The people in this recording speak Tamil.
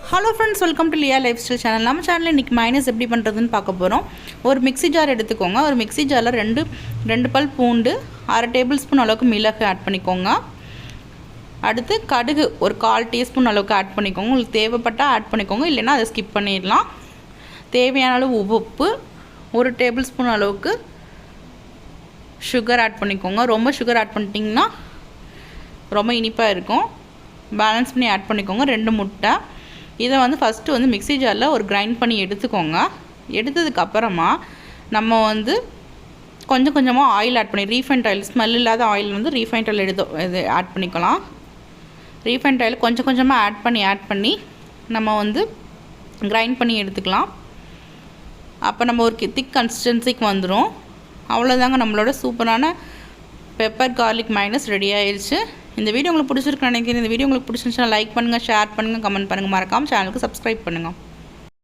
Hello friends, welcome to Liya life style channel. நம்ம சேனலில் இன்றைக்கி மைனஸ் எப்படி பண்ணுறதுன்னு பார்க்க போகிறோம். ஒரு மிக்ஸி ஜார் எடுத்துக்கோங்க. ஒரு மிக்ஸி ஜாரில் ரெண்டு பல் பூண்டு, 1/2 டேபிள் ஸ்பூன் அளவுக்கு மிளகு ஆட் பண்ணிக்கோங்க. அடுத்து கடுகு ஒரு 1/4 டீஸ்பூன் அளவுக்கு ஆட் பண்ணிக்கோங்க. உங்களுக்கு தேவைப்பட்டால் ஆட் பண்ணிக்கோங்க, இல்லைன்னா அதை ஸ்கிப் பண்ணிடலாம். தேவையான அளவு உப்பு, 1 டேபிள் ஸ்பூன் அளவுக்கு சுகர் ஆட் பண்ணிக்கோங்க. ரொம்ப சுகர் ஆட் பண்ணிட்டிங்கன்னா ரொம்ப இனிப்பாக இருக்கும். பேலன்ஸ் பண்ணி ஆட் பண்ணிக்கோங்க. 2 முட்டை. இதை ஃபஸ்ட்டு மிக்ஸி ஜாரில் ஒரு கிரைண்ட் பண்ணி எடுத்துக்கோங்க. எடுத்ததுக்கப்புறமா நம்ம கொஞ்சம் கொஞ்சமாக ஆயில் ஆட் பண்ணி, ரீஃபைண்ட் ஆயில், ஸ்மெல் இல்லாத ஆயில் ரீஃபைண்ட் ஆயில் இது ஆட் பண்ணிக்கலாம். ரீஃபைண்ட் ஆயில் கொஞ்சம் கொஞ்சமாக ஆட் பண்ணி நம்ம கிரைண்ட் பண்ணி எடுத்துக்கலாம். அப்போ நம்ம ஒரு திக் கன்சிஸ்டன்சிக்கு வந்துடும். அவ்வளோதாங்க, நம்மளோட சூப்பரான பெப்பர் கார்லிக் மைனஸ் ரெடி ஆயிடுச்சு. இந்த வீடியோ உங்களுக்கு பிடிச்சிருக்குன்னு நினைக்கிறேன். இந்த வீடியோ உங்களுக்கு பிடிச்சிருந்துச்சுன்னா லைக் பண்ணுங்கள், ஷேர் பண்ணுங்கள், கமெண்ட் பண்ணுங்கள். மறக்காமல் சேனலுக்கு சப்ஸ்கிரைப் பண்ணுங்கள்.